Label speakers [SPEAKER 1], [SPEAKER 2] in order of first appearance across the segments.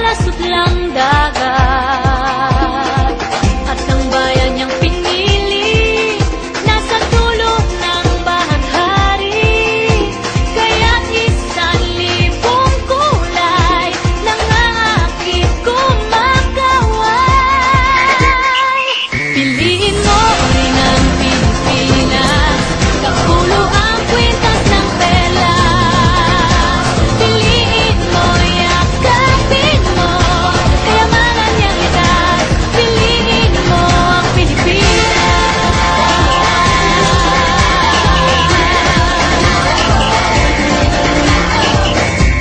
[SPEAKER 1] malasot lang dagat. At ang bayan niyang pinili nasa dulo ng bahaghari. Kaya't 1,000 kulay nangaakit kumakaway. Piliin mo rin ang Pilipinas, kapulo ang kwintas ng perlas. Piliin mo, yakapin mo, kayamanan niyang likas. Piliin mo ang Pilipinas.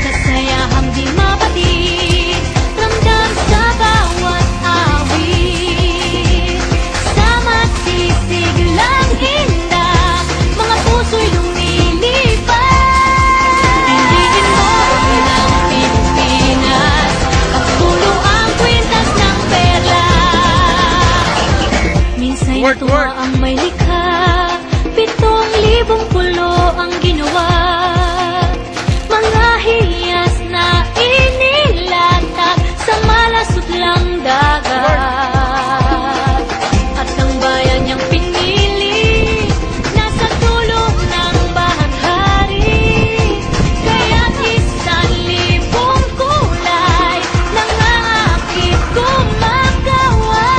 [SPEAKER 1] Kasayahang di mapatid, ramdam sa bawat awit. Sama't sisig lang hinda, mga puso'y lumilipad. Piliin mo rin ang Pilipinas, kapulo ang kwintas ng perlas. Minsa'y natuwa ang may likha, 7,000 pulo ang ginawa. Mga hiyas na inilatag sa malasot lang dagat. At ang bayan niyang pinili nasa dulo ng bahaghari. Kaya't 1,000 kulay nangaakit kumakaway.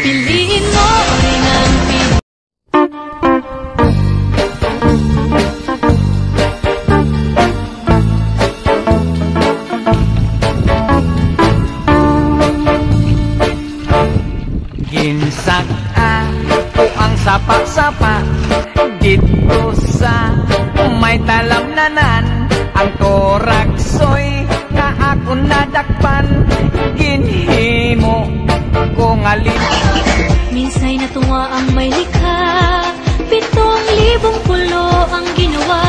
[SPEAKER 1] Piliin mo rin ang
[SPEAKER 2] Ginsaka o ang sapa-sapa dito sa may talamnanan. Ang toraksoy kaakon nadakpan, ginhimo kung alin.
[SPEAKER 1] Minsa'y natuwa ang may likha, 7,000 pulo ang ginawa.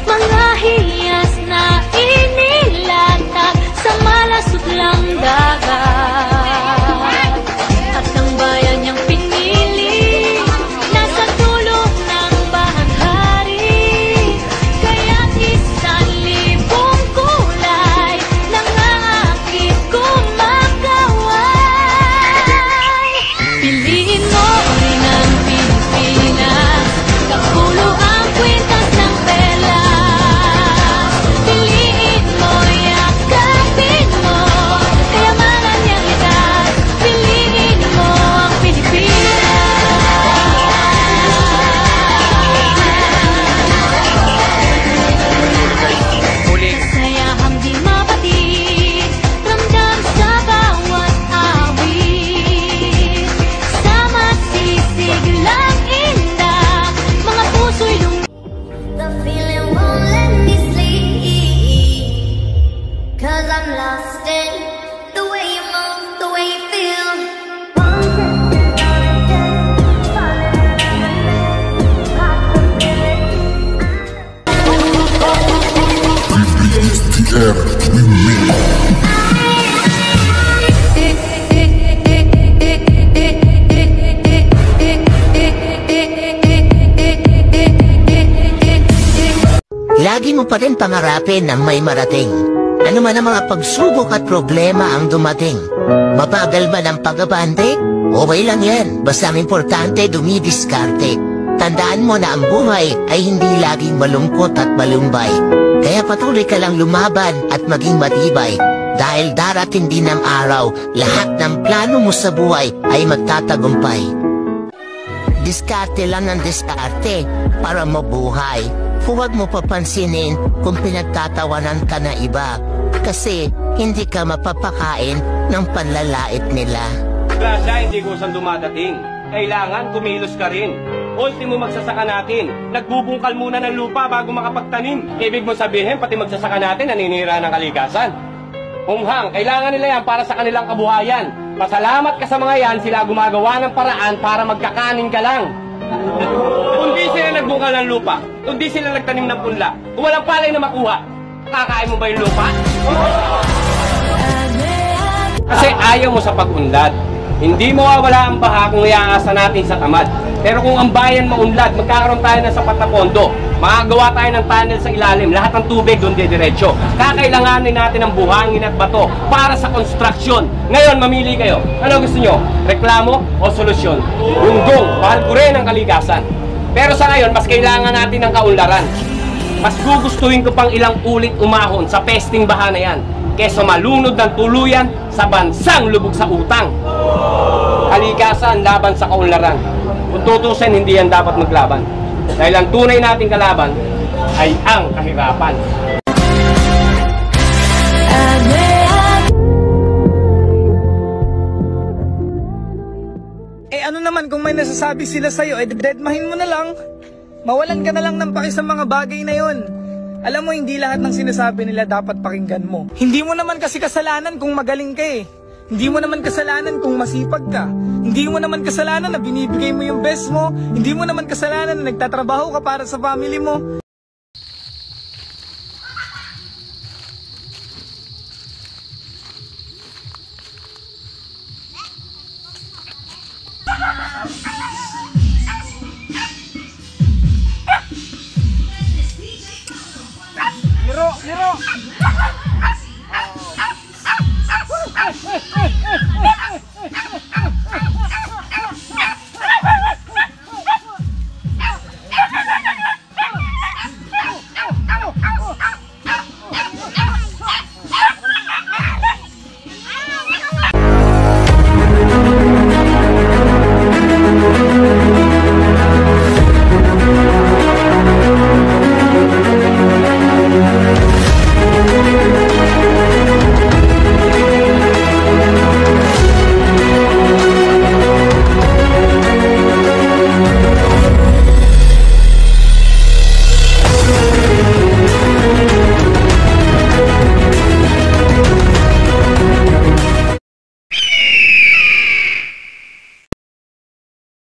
[SPEAKER 1] Mga hiyas na inilatag sa malasot lang dagat. At ang bayan niyang pinili nasa dulo ng bahaghari. Kaya't 1,000 kulay nangaakit kumakaway. Piliin mo rin ang Pilipinas, kapulo ang kwintas ng perlas. Piliin mo, yakapin mo, kayamanan niyang likas. Piliin mo ang Pilipinas.
[SPEAKER 2] Huling
[SPEAKER 1] Kasayahang di mapatid, ramdam sa bawat awit. Sama't sisig lang inda, mga puso'y
[SPEAKER 3] The feeling won't let me sleep, 'cause I'm lost in the way you move, the way you feel.
[SPEAKER 4] BBSTR Remix.
[SPEAKER 5] Lagi mo pa rin pangarapin na may marating. Ano man ang mga pagsubok at problema ang dumating. Mabagal man ang pag-abante? Okay lang yan, basta ang importante dumidiskarte. Tandaan mo na ang buhay ay hindi laging malungkot at malumbay. Kaya patuloy ka lang lumaban at maging matibay. Dahil darating din ang araw, lahat ng plano mo sa buhay ay magtatagumpay. Diskarte lang ang diskarte para mabuhay. Huwag mo papansinin kung pinagtatawanan ka na iba. Kasi hindi ka mapapakain ng panlalait nila.
[SPEAKER 6] Grasya, hindi kusang dumadating. Kailangan kumilos ka rin. Ultimo magsasaka natin. Nagbubungkal muna ng lupa bago makapagtanim. Ibig mo sabihin, pati magsasaka natin naninira ng kalikasan. Umhang, kailangan nila yan para sa kanilang kabuhayan. Pasalamat ka sa mga yan, sila gumagawa ng paraan para magkakanin ka lang. Kung di sila nagbungkal ng lupa, kung di sila nagtanim ng punla, kung walang palay na makuha, kakain mo ba yung lupa? Kasi ayaw mo sa pag-unlad. Hindi mawawala ang baha kung iaasa natin sa tamad. Pero kung ang bayan maunlad, magkakaroon tayo ng sapat na pondo. Makagawa tayo ng tunnel sa ilalim, lahat ng tubig doon didiretso. Kakailanganin natin ng buhangin at bato para sa construction. Ngayon, mamili kayo. Ano gusto nyo? Reklamo o solusyon? Gunggung, mahal ko rin ang kalikasan. Pero sa ngayon, mas kailangan natin ng kaunlaran. Mas gugustuhin ko pang ilang ulit umahon sa pesting baha na yan kesa malunod ng tuluyan sa bansang lubog sa utang. Kalikasan laban sa kaunlaran. Kung tutusin, hindi yan dapat maglaban. Dahil ang tunay nating kalaban ay ang kahirapan.
[SPEAKER 4] Ano naman kung may nasasabi sila sa'yo, deadmahin mo na lang. Mawalan ka na lang ng paki sa mga bagay na yon. Alam mo, hindi lahat ng sinasabi nila dapat pakinggan mo. Hindi mo naman kasi kasalanan kung magaling ka eh. Hindi mo naman kasalanan kung masipag ka. Hindi mo naman kasalanan na binibigay mo yung best mo. Hindi mo naman kasalanan na nagtatrabaho ka para sa family mo.